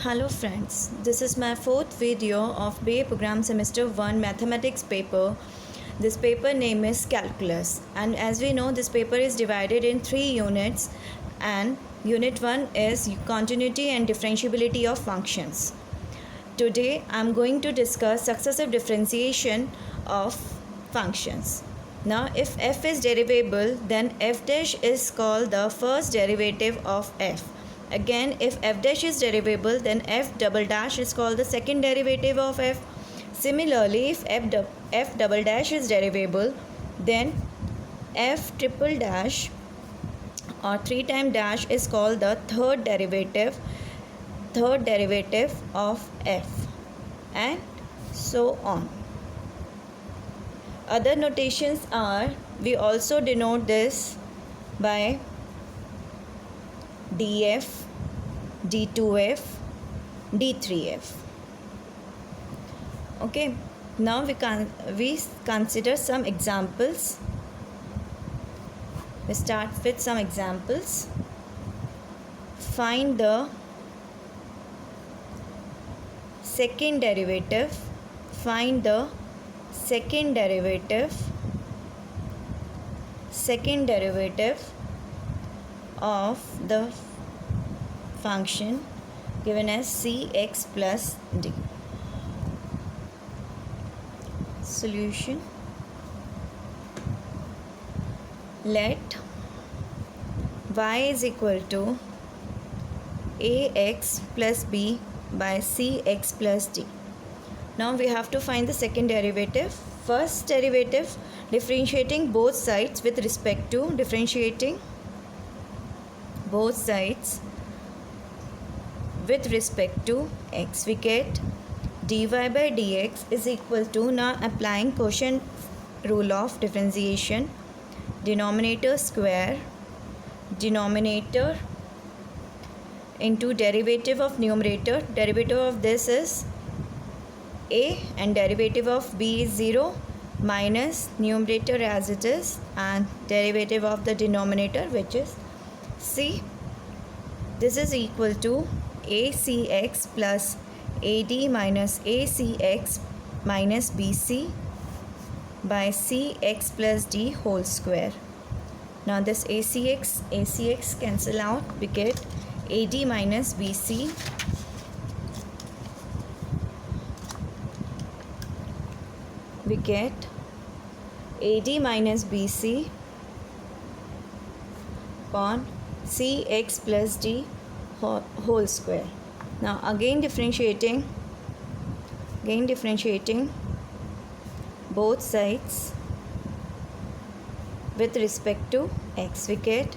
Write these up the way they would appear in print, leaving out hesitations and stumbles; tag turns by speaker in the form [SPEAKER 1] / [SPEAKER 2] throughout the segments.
[SPEAKER 1] Hello friends, this is my fourth video of BA Program Semester 1 Mathematics paper. This paper name is Calculus, and as we know this paper is divided in 3 units, and unit 1 is continuity and differentiability of functions. Today I am going to discuss successive differentiation of functions. Now if f is derivable, then f dash is called the first derivative of f. Again, if f dash is derivable, then f double dash is called the second derivative of f. Similarly, if f double dash is derivable, then f triple dash or 3 times dash is called the third derivative of f, and so on. Other notations are, we also denote this by df, d2f, d3f. Okay, now we consider some examples. We start with some examples. Find the second derivative. Find the second derivative of the function given as cx plus d. Solution: let y is equal to ax plus b by cx plus d. Now we have to find the second derivative. First derivative, differentiating both sides with respect to x, we get dy by dx is equal to, now applying quotient rule of differentiation, denominator square denominator into derivative of numerator. Derivative of this is a and derivative of b is 0, minus numerator as it is and derivative of the denominator, which is c. This is equal to acx plus ad minus acx minus bc by cx plus d whole square. Now this acx cancel out, we get ad minus bc upon cx plus d whole square. Now again differentiating both sides with respect to x, we get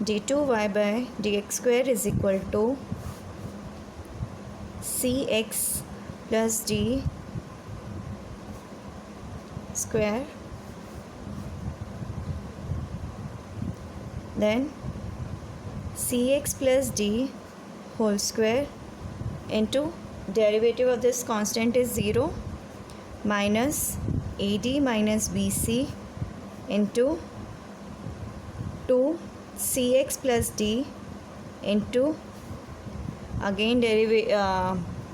[SPEAKER 1] d2y by dx square is equal to cx plus d square, then cx plus d whole square into derivative of this constant is 0, minus ad minus bc into 2 cx plus d into again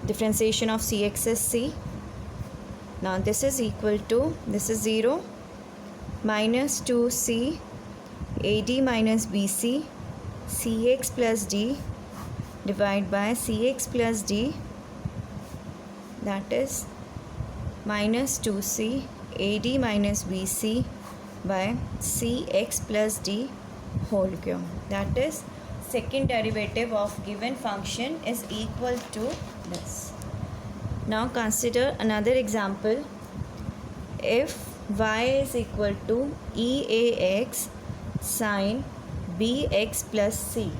[SPEAKER 1] differentiation of cx is c. Now this is equal to, this is 0, minus 2c ad minus bc cx plus d divided by cx plus d, that is minus 2c ad minus bc by cx plus d whole cube. That is second derivative of given function is equal to this. Now consider another example. If y is equal to eax sine bx plus c,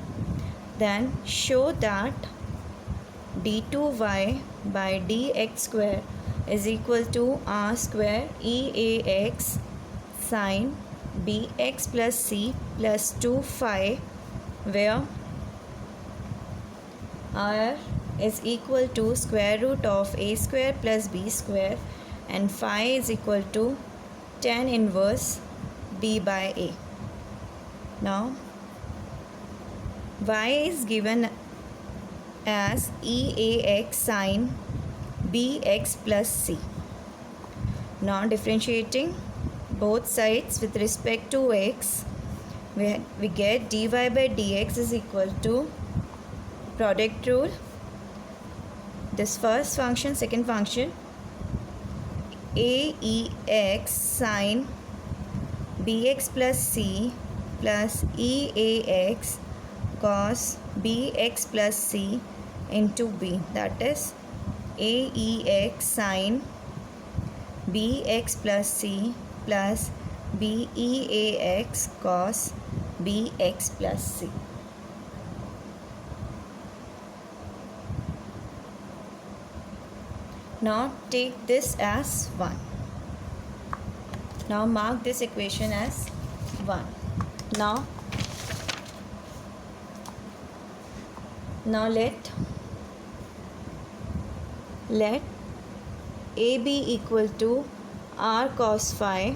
[SPEAKER 1] then show that d2y by dx square is equal to r square eax sine bx plus c plus 2 phi, where r is equal to square root of a square plus b square and phi is equal to tan inverse b by a. Now y is given as EAX sine BX plus C. Now differentiating both sides with respect to x, we get dy by dx is equal to product rule. This first function, second function, AEX sine BX plus C plus EAX cos BX plus C into B, that is AEX sine BX plus C plus BEAX cos BX plus C. Now take this as 1. Now mark this equation as 1. Now let A be equal to R cos phi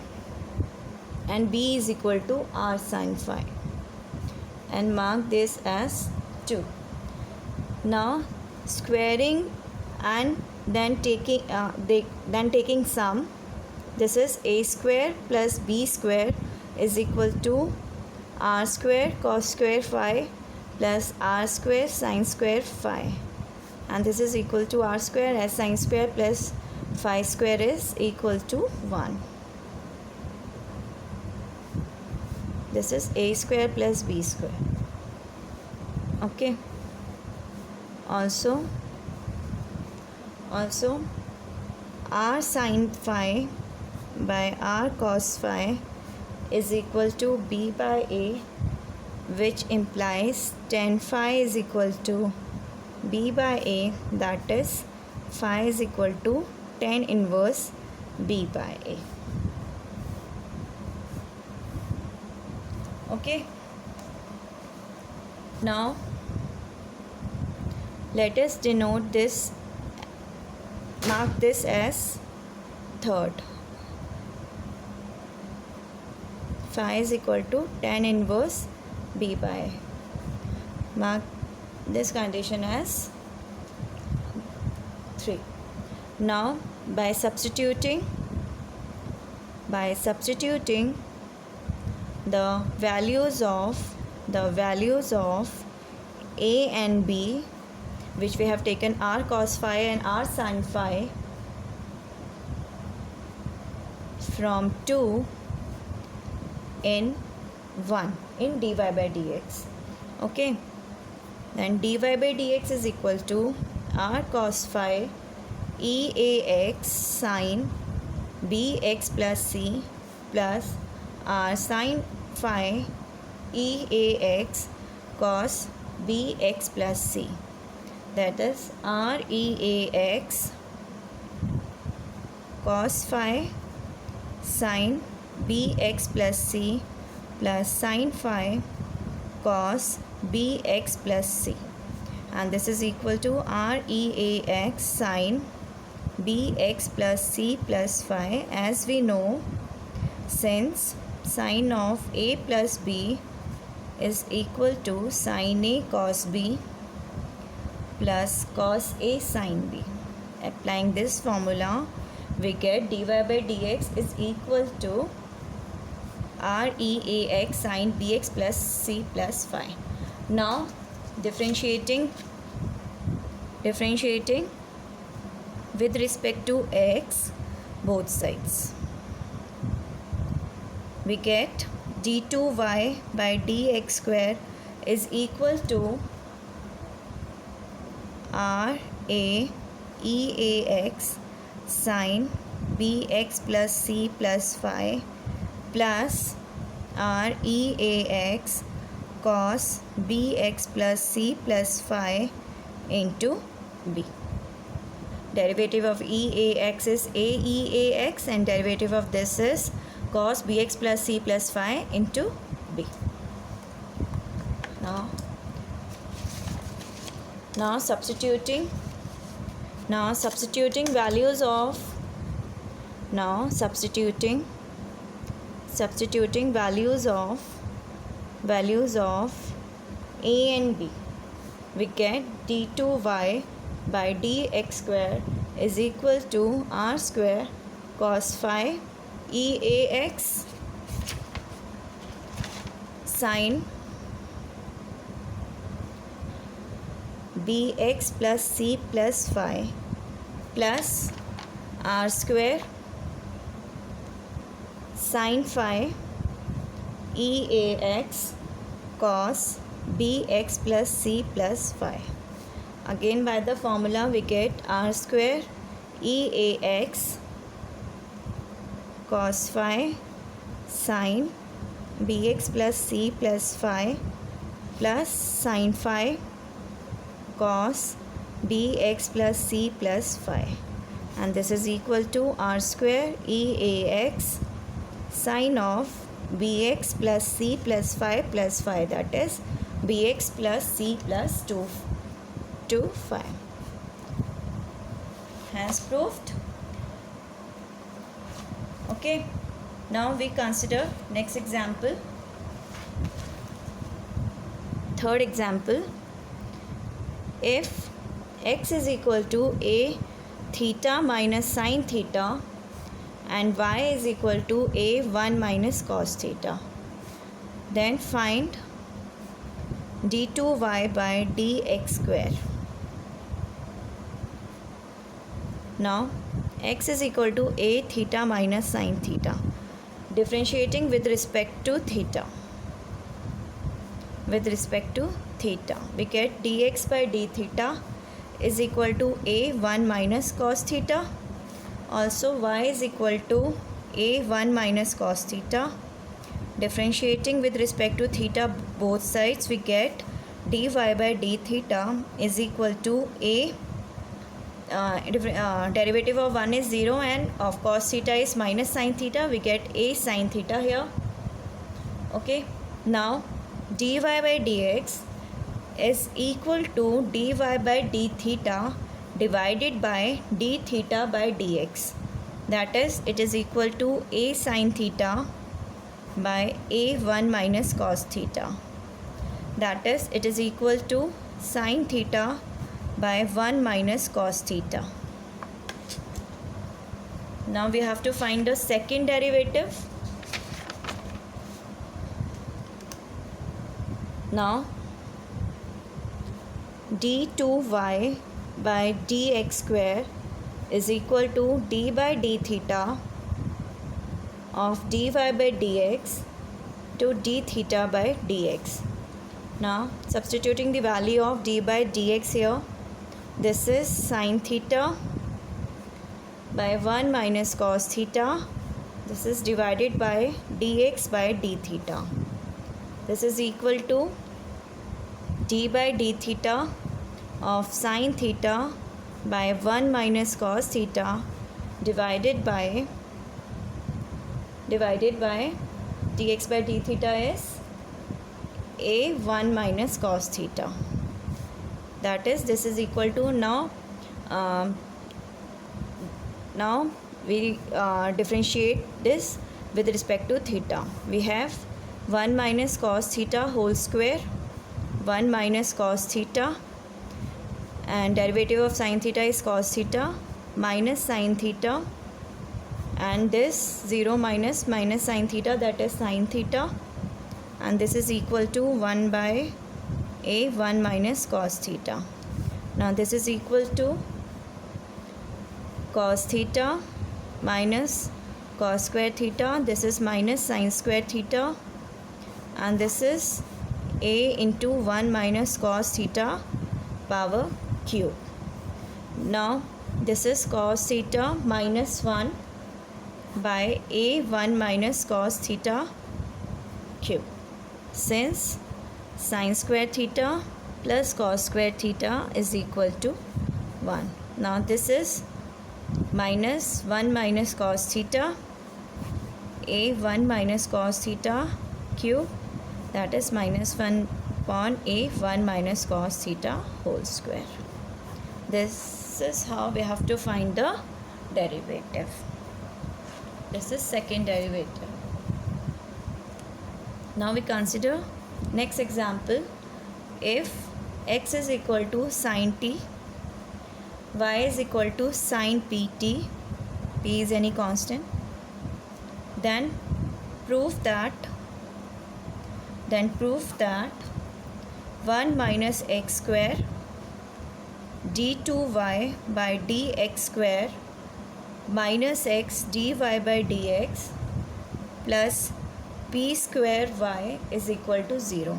[SPEAKER 1] and B is equal to R sin phi, and mark this as 2. Now squaring and then taking sum, this is A square plus B square is equal to R square cos square phi plus R square sin square phi, and this is equal to R square as sin square plus phi square is equal to 1. This is A square plus B square. Okay. Also R sin phi by R cos phi is equal to B by A, which implies tan phi is equal to B by A, that is phi is equal to tan inverse B by A. Okay. Now let us denote this, mark this as third. Phi is equal to tan inverse B by A. Mark this condition as 3. Now by substituting the values of A and B, which we have taken R cos phi and R sin phi from 2 in 1 in dy by dx. Okay, then dy by dx is equal to R cos phi EAX sin BX plus C plus R sin phi EAX cos BX plus C, that is R EAX cos phi sin BX plus C plus sin phi cos BX plus C, and this is equal to R EAX sin BX plus C plus phi. As we know, since sin of A plus B is equal to sin A cos B plus cos A sin B. Applying this formula, we get dy by dx is equal to R EAX sin BX plus C plus phi. Now differentiating with respect to x both sides, we get d2y by dx square is equal to R A EAX sin BX plus C plus phi plus R EAX cos BX plus C plus phi into B. Derivative of EAX is AEAX and derivative of this is cos BX plus C plus phi into B. Now substituting values of values of A and B. we get d2y by dx square is equal to r square cos phi eax sin bx plus c plus phi plus r square sin phi eax cos bx plus c plus phi. Again by the formula we get r square eax cos phi sin bx plus c plus phi plus sin phi cos bx plus c plus phi, and this is equal to r square eax sin of bx plus c plus phi, that is bx plus c plus 2 phi. Has proved. Okay, now we consider next example. Third example, if x is equal to a theta minus sin theta and y is equal to a 1 minus cos theta, then find d2y by dx square. Now x is equal to a theta minus sin theta. Differentiating with respect to theta. With respect to theta, we get dx by d theta is equal to a 1 minus cos theta. Also y is equal to a 1 minus cos theta. Differentiating with respect to theta both sides, we get dy by d theta is equal to a derivative of 1 is 0 and of cos theta is minus sin theta. We get a sin theta here. Okay, now dy by dx is equal to dy by d theta divided by d theta by dx, that is it is equal to a sin theta by a 1 minus cos theta, that is it is equal to sin theta by 1 minus cos theta. Now we have to find the second derivative. Now d2y by dx square is equal to d by d theta of dy by dx to d theta by dx. Now substituting the value of d by dx here, this is sin theta by 1 minus cos theta. This is divided by dx by d theta. This is equal to d by d theta of sin theta by 1 minus cos theta divided by dx by d theta is a 1 minus cos theta, that is this is equal to now we differentiate this with respect to theta. We have 1 minus cos theta whole square, 1 minus cos theta, and derivative of sin theta is cos theta minus sin theta, and this 0 minus sin theta, that is sin theta, and this is equal to 1 by a 1 minus cos theta. Now this is equal to cos theta minus cos square theta, this is minus sin square theta, and this is a into 1 minus cos theta power cube. Now this is cos theta minus 1 by a 1 minus cos theta cube, since sin square theta plus cos square theta is equal to 1. Now this is minus 1 minus cos theta, a 1 minus cos theta cube, that is minus 1 upon a 1 minus cos theta whole square. This is how we have to find the derivative. This is second derivative. Now we consider next example. If x is equal to sin t, y is equal to sin pt, p is any constant. Then prove that 1 minus x square d2y by dx square minus x dy by dx plus p square y is equal to 0.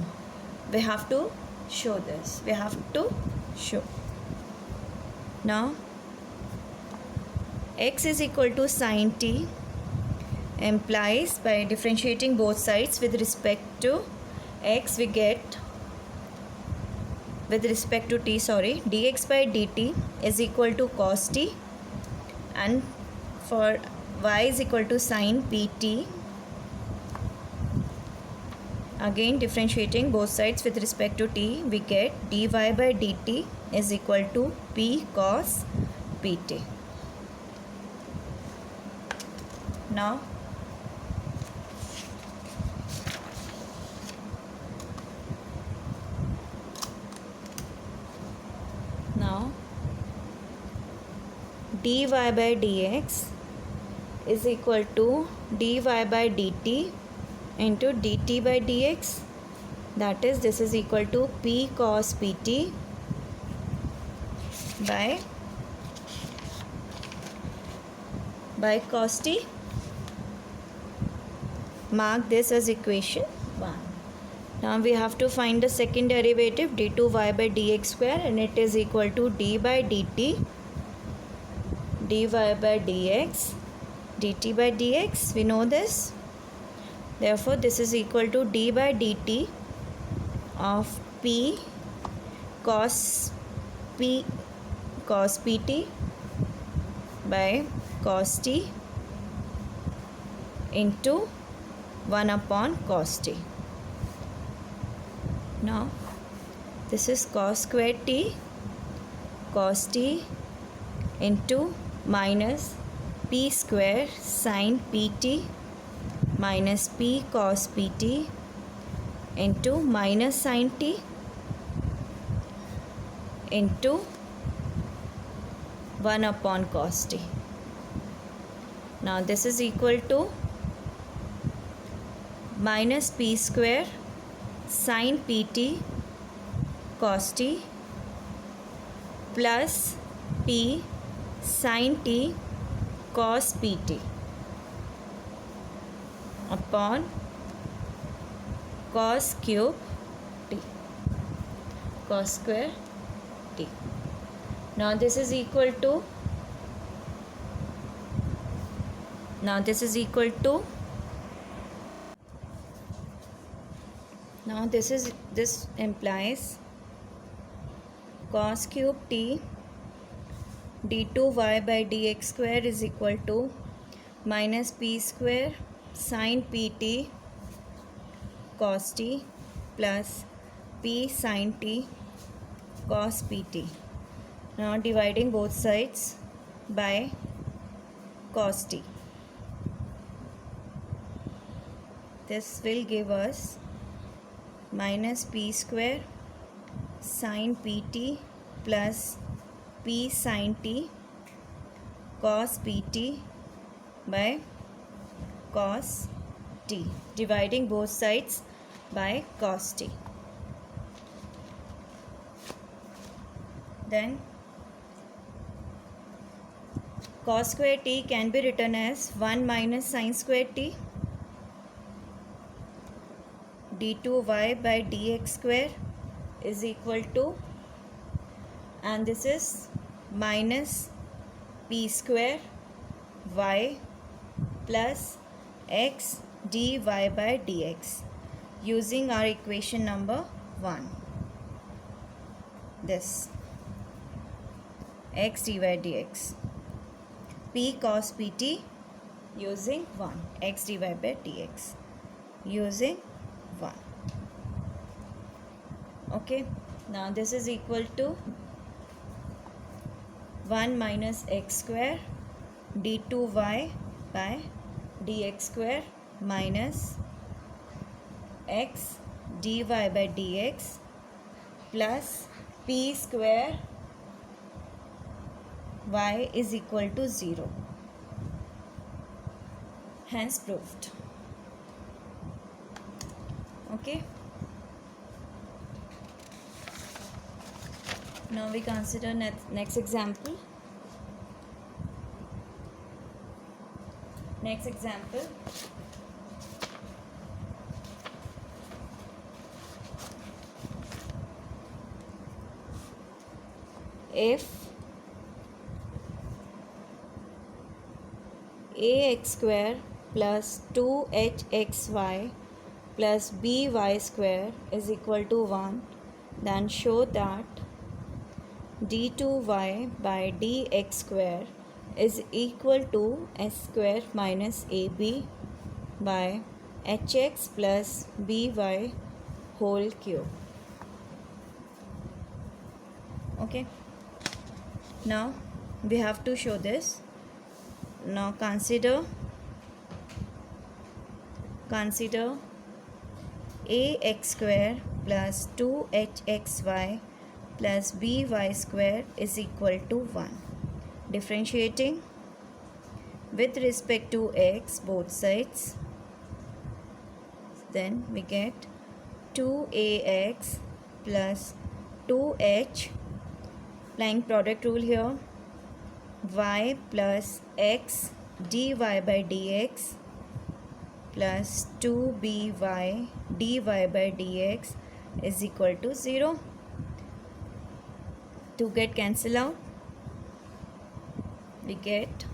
[SPEAKER 1] We have to show this. We have to show. Now x is equal to sin t implies by differentiating both sides with respect to x we get with respect to t dx by dt is equal to cos t, and for y is equal to sin pt, again differentiating both sides with respect to t we get dy by dt is equal to p cos pt. Now dy by dx is equal to dy by dt into dt by dx, that is this is equal to p cos pt by cos t. Mark this as equation 1. Now we have to find the second derivative d2y by dx square, and it is equal to d by dt dy by dx dt by dx. We know this. Therefore, this is equal to d by dt of p cos pt by cos t into 1 upon cos t. Now this is cos square t cos t into minus p square sin pt minus p cos pt into minus sin t into 1 upon cos t. Now this is equal to minus p square sin pt cos t plus p sin t cos pt upon cos cube t cos square t. Now this is equal to this implies cos cube t d2y by dx square is equal to minus p square sin pt cos t plus p sin t cos pt. Now dividing both sides by cos t. This will give us minus p square sin pt plus p sin t cos pt by cos t, dividing both sides by cos t. Then cos square t can be written as 1 minus sin square t d2y by dx square is equal to, and this is minus p square y plus x dy by dx using our equation number 1. This x dy dx p cos pt using 1, x dy by dx using 1. Okay, now this is equal to 1 minus x square d2y by dx square minus x dy by dx plus p square y is equal to 0. Hence proved. Okay. Now we consider next example. Next example. If ax square plus 2hxy plus by square is equal to 1, then show that d2y by dx square is equal to s square minus ab by hx plus by whole cube. Okay. Now we have to show this. Now consider ax square plus 2hxy plus by square is equal to 1. Differentiating with respect to x both sides, then we get 2ax plus 2h, applying product rule here, y plus x dy by dx plus 2by dy by dx is equal to 0. To get cancel out, we get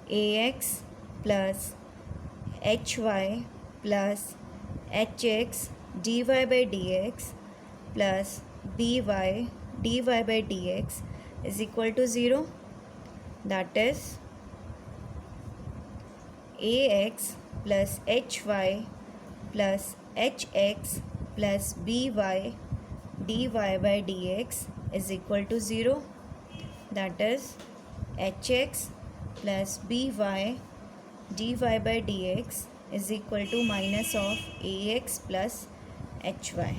[SPEAKER 1] ax plus hy plus hx dy by dx plus by dy by dx is equal to 0. That is ax plus hy plus hx plus by dy by dx is equal to 0. That is hx plus by dy by dx is equal to minus of ax plus hy.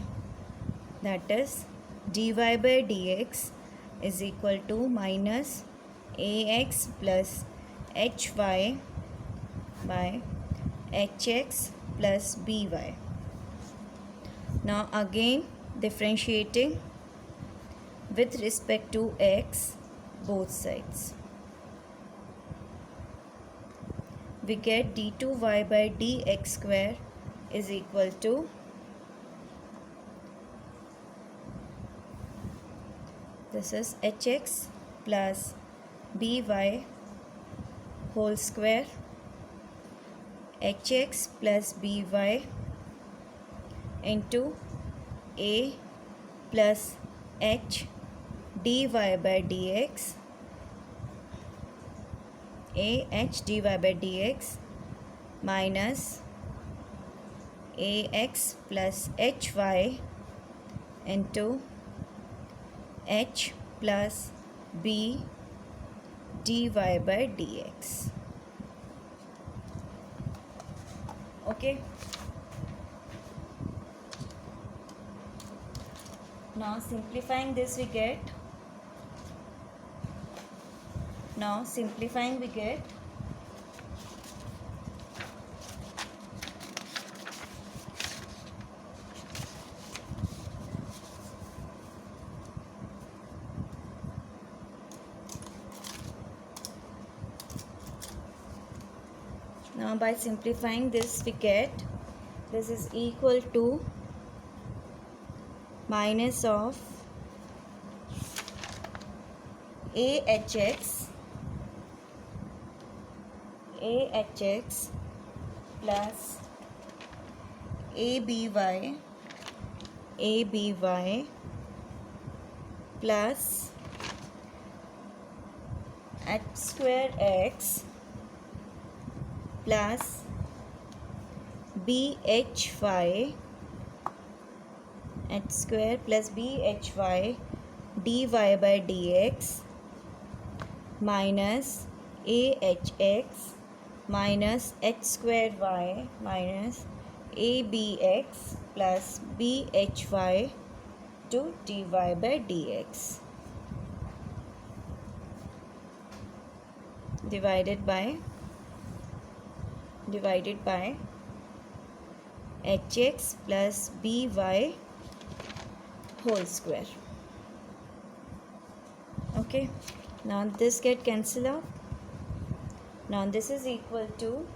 [SPEAKER 1] That is dy by dx is equal to minus ax plus hy by hx plus by. Now again differentiating with respect to x both sides, we get d2y by dx square is equal to this is hx plus by whole square, hx plus by into a plus h dy by dx, ah dy by dx minus ax plus hy into h plus b dy by dx. Okay. Now simplifying this we get, now by simplifying this we get this is equal to minus of ahx plus aby plus h square x plus bhy h square plus bhy dy by dx minus ahx minus h square y minus abx plus bhy into dy by dx divided by hx plus by whole square. Okay, now this get cancelled out. Now this is equal to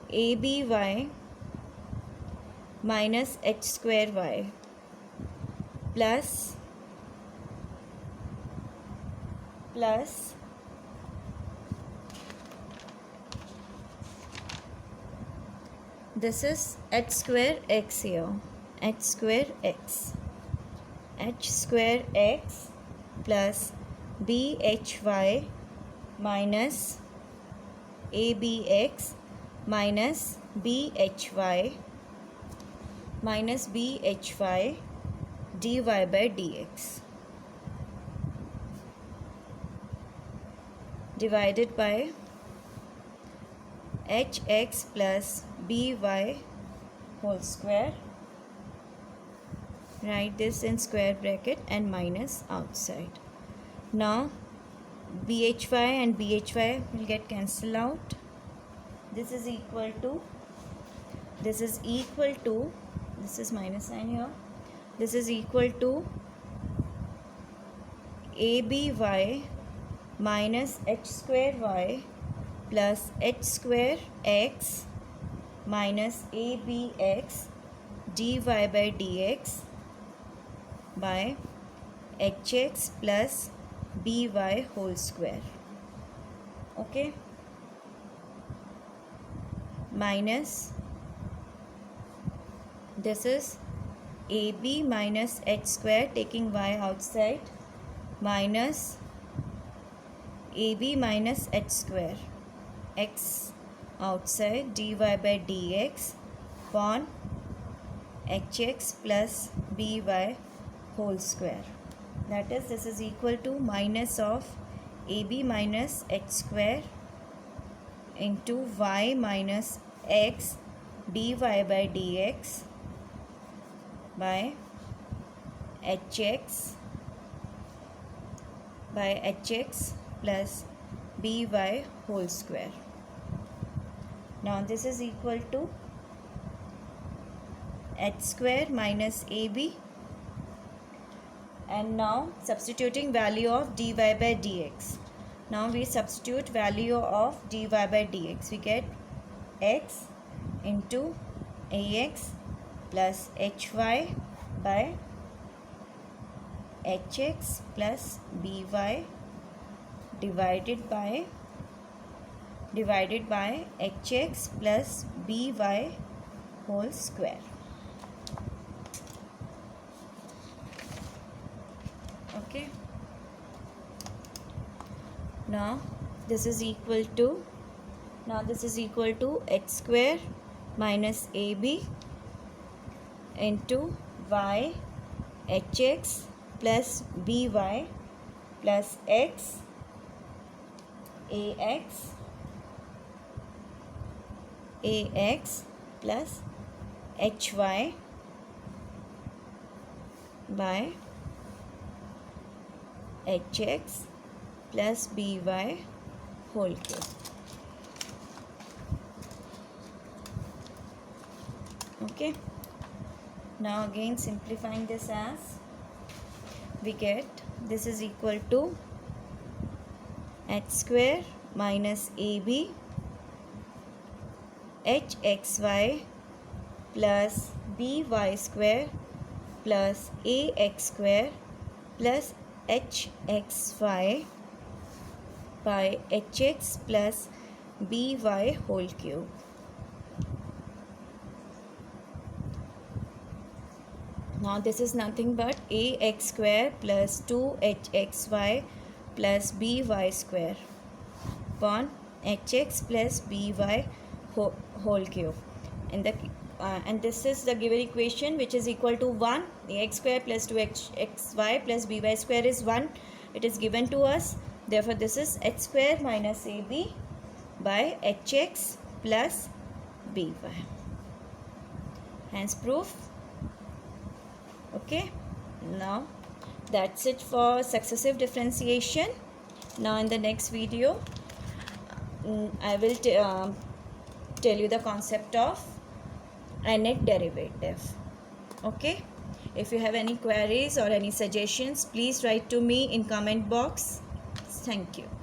[SPEAKER 1] aby minus h square y plus this is h square x here, h square x plus bhy minus abx minus bhy dy by dx divided by hx plus by whole square. Write this in square bracket and minus outside. Now bhy and bhy will get cancelled out. This is minus sign here. This is equal to aby minus h square y plus h square x minus abx dy by dx by hx plus by whole square. Okay, minus this is ab minus h square taking y outside minus ab minus h square x outside dy by dx upon hx plus by whole square. That is, this is equal to minus of ab minus h square into y minus x dy by dx by hx plus by whole square. Now this is equal to h square minus ab, and now substituting value of dy by dx. Now we substitute value of dy by dx. We get x into ax plus hy by hx plus by divided by hx plus by whole square. Okay, now this is equal to h square minus ab into y hx plus by plus x ax plus hy by hx plus by whole cube. Okay, now again simplifying this, as we get this is equal to h square minus ab hxy plus by square plus ax square plus hxy by hx plus by whole cube. Now this is nothing but ax square plus 2hxy plus by square upon hx plus by whole cube. And this is the given equation, which is equal to 1. Ax square plus 2hxy plus by square is 1. It is given to us. Therefore, this is h square minus ab by hx plus by. Hence proof. Okay. Okay, now that's it for successive differentiation. Now in the next video I will tell you the concept of nth derivative. Okay, if you have any queries or any suggestions, please write to me in comment box. Thank you.